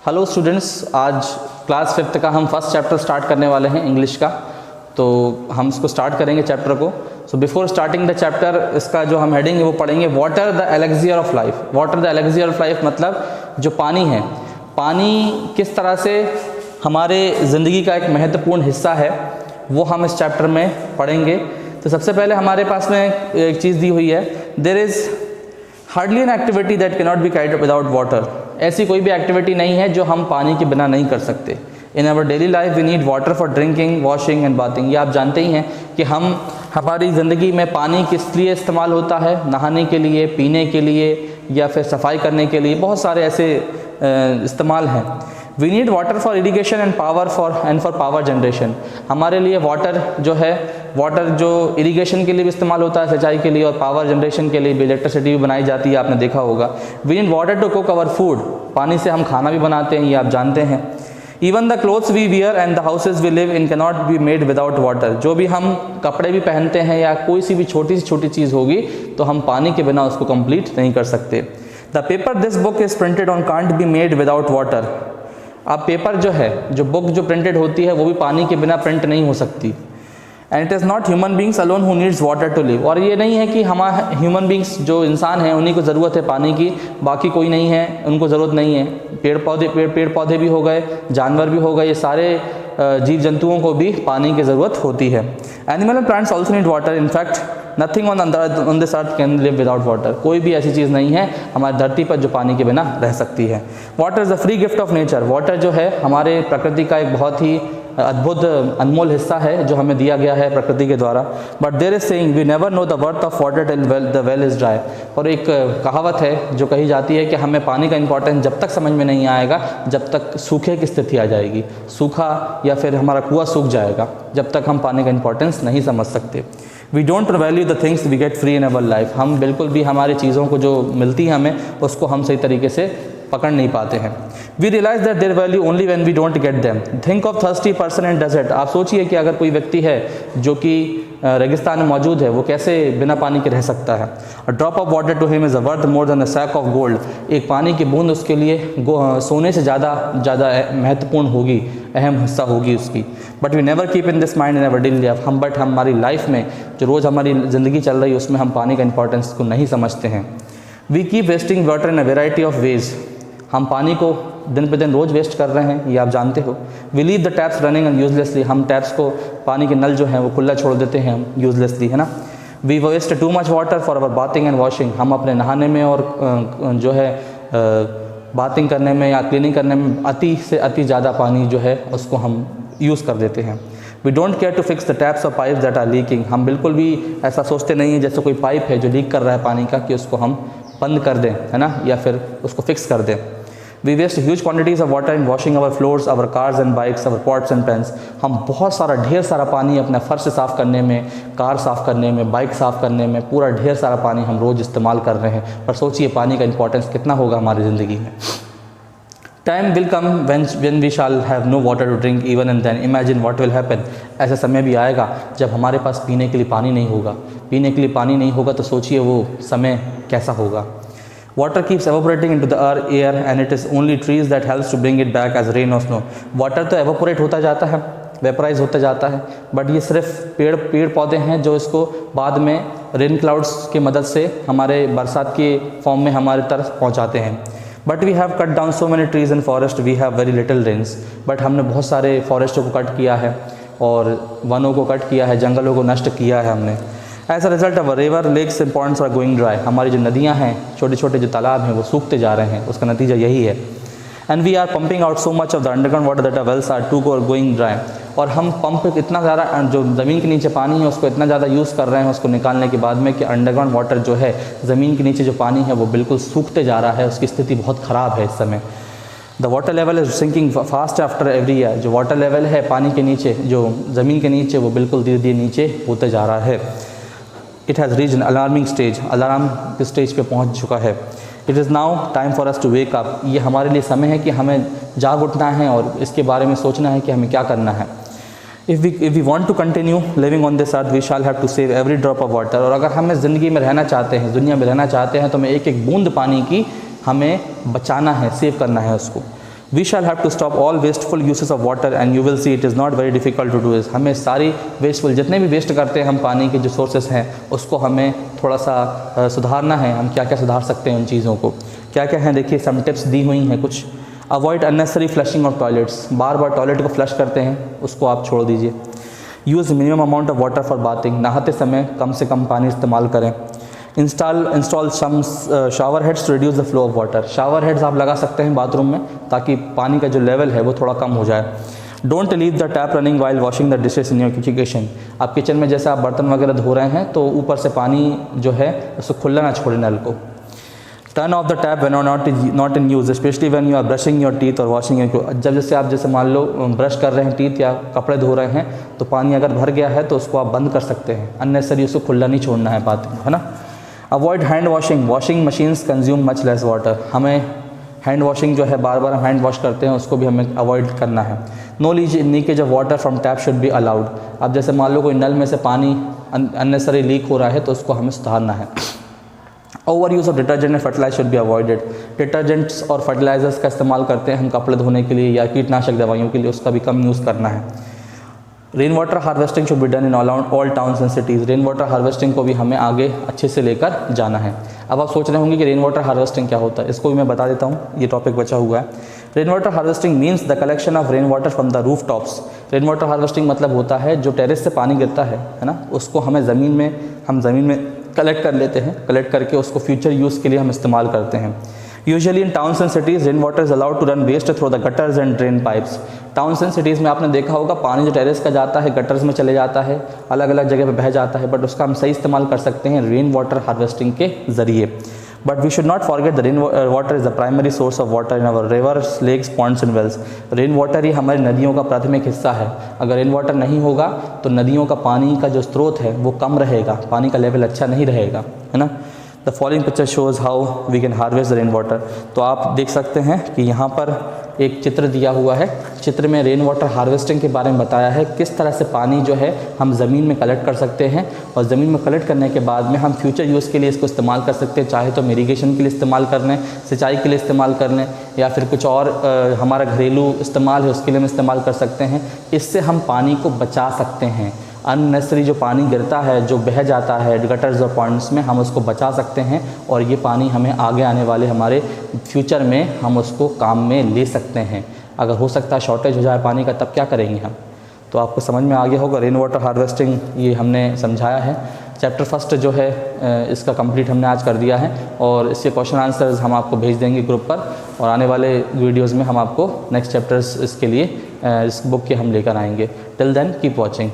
Hello students, आज class 5th का हम फर्स्ट चैप्टर स्टार्ट करने वाले हैं इंग्लिश का। तो हम इसको स्टार्ट करेंगे चैप्टर को। So before starting the chapter, इसका जो हम हेडिंग है वो पढ़ेंगे water the elixir of life. Water the elixir of life मतलब जो पानी है, पानी किस तरह से हमारे ज़िंदगी का एक महत्वपूर्ण हिस्सा है वो हम इस चैप्टर में पढ़ेंगे। तो सबसे पहले हमारे पास में एक चीज़ दी हुई है, there is hardly an activity that can not be carried without water. ऐसी कोई भी एक्टिविटी नहीं है जो हम पानी के बिना नहीं कर सकते। In our daily life we need water for drinking, washing and bathing. ये आप जानते ही हैं कि हमारी ज़िंदगी में पानी किस लिए इस्तेमाल होता है, नहाने के लिए, पीने के लिए या फिर सफाई करने के लिए, बहुत सारे ऐसे इस्तेमाल हैं। We need water for irrigation and for power generation. हमारे लिए वाटर जो है, वाटर जो इरीगेशन के लिए भी इस्तेमाल होता है, सिंचाई के लिए, और पावर जनरेशन के लिए भी, इलेक्ट्रिसिटी भी बनाई जाती है, आपने देखा होगा। We need water to cook our food. पानी से हम खाना भी बनाते हैं, ये आप जानते हैं। Even the clothes we wear and the houses we live in can not be made without water. जो भी हम कपड़े भी पहनते हैं या कोई सी भी छोटी से छोटी चीज़ होगी तो हम पानी के बिना उसको कंप्लीट नहीं कर सकते। The paper this book is printed on can't be made without water. अब पेपर जो है, जो बुक जो प्रिंटेड होती है वो भी पानी के बिना प्रिंट नहीं हो सकती। And it is not human beings alone who needs water to live. और ये नहीं है कि हमारे ह्यूमन बींग्स जो इंसान हैं उन्हीं को ज़रूरत है पानी की, बाकी कोई नहीं है, उनको ज़रूरत नहीं है। पेड़ पौधे भी हो गए, जानवर भी हो गए, ये सारे जीव जंतुओं को भी पानी की ज़रूरत होती है। Animal and plants also need water. In fact nothing on this earth can live without water. कोई भी ऐसी चीज़ नहीं है हमारी धरती पर जो पानी के बिना रह सकती है। Water is a free gift of nature. Water जो है हमारे प्रकृति का एक बहुत ही अद्भुत अनमोल हिस्सा है जो हमें दिया गया है प्रकृति के द्वारा। But there is saying we never know the worth of water till the well is dry. और एक कहावत है जो कही जाती है कि हमें पानी का इंपॉर्टेंस जब तक समझ में नहीं आएगा जब तक सूखे की स्थिति आ जाएगी, सूखा या फिर हमारा कुआं सूख जाएगा, जब तक हम पानी का इंपॉर्टेंस नहीं समझ सकते। We don't value the things we get free in our life. हम बिल्कुल भी हमारी चीज़ों को जो मिलती है हमें, उसको हम सही तरीके से पकड़ नहीं पाते हैं। We realise that their value only when we don't get them. Think of thirsty person in desert. आप सोचिए कि अगर कोई व्यक्ति है जो कि रेगिस्तान में मौजूद है, वो कैसे बिना पानी के रह सकता है। A drop of water to him is a worth more than a sack of gold. एक पानी की बूंद उसके लिए सोने से ज़्यादा महत्वपूर्ण होगी, अहम हिस्सा होगी उसकी। But we never keep in this mind in our daily life. But हमारी लाइफ में जो रोज़ हमारी ज़िंदगी चल रही है उसमें हम पानी का इंपॉर्टेंस को नहीं समझते हैं। We keep wasting water in a variety of ways. हम पानी को दिन पे दिन रोज़ वेस्ट कर रहे हैं, ये आप जानते हो। We leave the taps running and uselessly. हम टैप्स को, पानी के नल जो हैं वो खुला छोड़ देते हैं हम यूजलेसली, है ना। We waste too much water for our bathing and washing. हम अपने नहाने में और जो है बाथिंग करने में या क्लीनिंग करने में अति से अति ज़्यादा पानी जो है उसको हम यूज़ कर देते हैं। We don't care to fix the taps और पाइप्स दैट आर लीकिंग। हम बिल्कुल भी ऐसा सोचते नहीं हैं जैसे कोई पाइप है जो लीक कर रहा है पानी का, कि उसको हम बंद कर दें, है ना, या फिर उसको फिक्स कर दें। We waste huge quantities of water in washing our floors, our cars and bikes, our pots and pans. हम बहुत सारा ढेर सारा पानी अपना फर्श साफ़ करने में, कार साफ़ करने में, बाइक साफ़ करने में, पूरा ढेर सारा पानी हम रोज़ इस्तेमाल कर रहे हैं। पर सोचिए पानी का इंपॉर्टेंस कितना होगा हमारी ज़िंदगी में। Time will come when we shall have no water to drink even and then imagine what will happen। ऐसा समय भी आएगा जब हमारे पास पीने के लिए पानी नहीं होगा। पीने के लिए पानी नहीं होगा तो सोचिए वो समय कैसा होगा। Water keeps evaporating into the air and it is only trees that helps to bring it back as rain or snow। Water तो evaporate होता जाता है, वेपराइज होता जाता है, बट ये सिर्फ पेड़ पौधे हैं जो इसको बाद में रेन क्लाउड्स की मदद से हमारे बरसात के फॉर्म में हमारे तरफ पहुंचाते हैं। But we have cut down so many trees in forest, we have very little rains. But हमने बहुत सारे फॉरेस्टों को कट किया है और वनों को कट किया है, जंगलों को नष्ट किया है हमने। As a result of river, lakes and ponds are going dry. हमारी जो नदियाँ हैं, छोटे छोटे जो तालाब हैं, वो सूखते जा रहे हैं, उसका नतीजा यही है। And we are pumping out so much of the underground water that our wells are too going dry. और हम पंप इतना ज़्यादा, जो ज़मीन के नीचे पानी है उसको इतना ज़्यादा यूज़ कर रहे हैं उसको निकालने के बाद में, कि अंडरग्राउंड वाटर जो है, ज़मीन के नीचे जो पानी है वो बिल्कुल सूखते जा रहा है, उसकी स्थिति बहुत ख़राब है इस समय। The water level is sinking fast after every year. जो वाटर लेवल है पानी के नीचे, जो ज़मीन के नीचे, वो बिल्कुल धीरे धीरे नीचे होते जा रहा है। It has reached an alarming stage. Alarm के स्टेज पे पहुंच चुका है। It is now time for us to wake up. ये हमारे लिए समय है कि हमें जाग उठना है और इसके बारे में सोचना है कि हमें क्या करना है। If we want to continue living on this earth we shall have to save every drop of water. और अगर हमें ज़िंदगी में रहना चाहते हैं, दुनिया में रहना चाहते हैं, तो हमें एक एक बूंद पानी की हमें बचाना है, सेव करना है उसको। We shall have to stop all wasteful uses of water and you will see it is not very difficult to do this. हमें सारी वेस्टफुल जितने भी वेस्ट करते हैं हम पानी के जो सोर्सेस हैं उसको हमें थोड़ा सा सुधारना है। हम क्या क्या सुधार सकते हैं उन चीज़ों को, क्या क्या हैं देखिए, सम टिप्स दी हुई हैं कुछ। Avoid unnecessary flushing of toilets, बार बार टॉयलेट को फ्लश करते हैं उसको आप छोड़ दीजिए। Use minimum amount of water for bathing, नहाते समय कम से कम पानी इस्तेमाल करें। Install some shower heads to reduce the flow of water, shower heads आप लगा सकते हैं बाथरूम में ताकि पानी का जो लेवल है वो थोड़ा कम हो जाए। Don't leave the tap running while washing the dishes in your kitchen, आप किचन में जैसे आप बर्तन वगैरह धो रहे हैं तो ऊपर से पानी जो है उसको खुला ना छोड़ें नल को। Turn off the tap when not in use, specially when you are brushing your teeth और वॉशिंग योर, जब जैसे आप जैसे मान लो ब्रश कर रहे हैं टीथ या कपड़े धो रहे हैं तो पानी अगर भर गया है तो उसको आप बंद कर सकते हैं, अननेसरी उसको खुला नहीं छोड़ना है बात, है ना। Avoid hand washing, washing machines consume much less water, हमें हैंड वॉशिंग जो है बार बार हम हैंड वॉश करते हैं उसको भी हमें अवॉइड करना है। No leakage of water from tap should be allowed, अब जैसे मान लो कोई नल में से पानी अननेसरी लीक हो रहा है तो उसको हमें सुधारना है। Over use of detergent and fertiliser should be avoided, detergents और फर्टिलाइजर्स का इस्तेमाल करते हैं हम कपड़े धोने के लिए या कीटनाशक दवाइयों के लिए, उसका भी कम यूज़ करना है। Rain water harvesting should be done in all towns and cities, rain water harvesting को भी हमें आगे अच्छे से लेकर जाना है। अब आप सोच रहे होंगे कि रेन वाटर हार्वेस्टिंग क्या होता है, इसको भी मैं बता देता हूँ, ये टॉपिक बचा हुआ है। Rain water harvesting means the collection of rain water from the roof tops, rain water harvesting मतलब होता है जो टेरेस से पानी गिरता है ना, उसको हमें ज़मीन में कलेक्ट कर लेते हैं, कलेक्ट करके उसको फ्यूचर यूज़ के लिए हम इस्तेमाल करते हैं। Usually in towns and cities rain water is allowed to run waste through the gutters and drain pipes, towns and cities में आपने देखा होगा पानी जो टेरेस का जाता है गटर्स में चले जाता है, अलग अलग जगह पे बह जाता है, बट उसका हम सही इस्तेमाल कर सकते हैं रेन वाटर हार्वेस्टिंग के ज़रिए। But we should not forget the rain water is the primary source of water in our rivers, lakes, ponds and wells, rain water ही हमारी नदियों का प्राथमिक हिस्सा है। अगर रेन वाटर नहीं होगा तो नदियों का पानी का जो स्रोत है वो कम रहेगा, पानी का लेवल अच्छा नहीं रहेगा, है ना। The following picture shows how we can harvest the rain water, तो आप देख सकते हैं कि यहाँ पर एक चित्र दिया हुआ है, चित्र में रेन वाटर हार्वेस्टिंग के बारे में बताया है, किस तरह से पानी जो है हम ज़मीन में कलेक्ट कर सकते हैं और ज़मीन में कलेक्ट करने के बाद में हम फ्यूचर यूज़ के लिए इसको इस्तेमाल कर सकते हैं, चाहे तो इरीगेशन के लिए इस्तेमाल कर लें, सिंचाई के लिए इस्तेमाल कर लें, या फिर कुछ और हमारा घरेलू इस्तेमाल है उसके लिए हम इस्तेमाल कर सकते हैं। इससे हम पानी को बचा सकते हैं, अननेसेसरी जो पानी गिरता है जो बह जाता है गटर्स और पॉन्ड्स में, हम उसको बचा सकते हैं और ये पानी हमें आगे आने वाले हमारे फ्यूचर में हम उसको काम में ले सकते हैं। अगर हो सकता है शॉर्टेज हो जाए पानी का तब क्या करेंगे हम, तो आपको समझ में आ गया होगा। रेन वाटर हार्वेस्टिंग ये हमने समझाया है। चैप्टर फर्स्ट जो है इसका कंप्लीट हमने आज कर दिया है और इसके क्वेश्चन आंसर्स हम आपको भेज देंगे ग्रुप पर, और आने वाले वीडियोज़ में हम आपको नेक्स्ट चैप्टर्स इसके लिए इस बुक के हम लेकर आएंगे। Till then keep watching.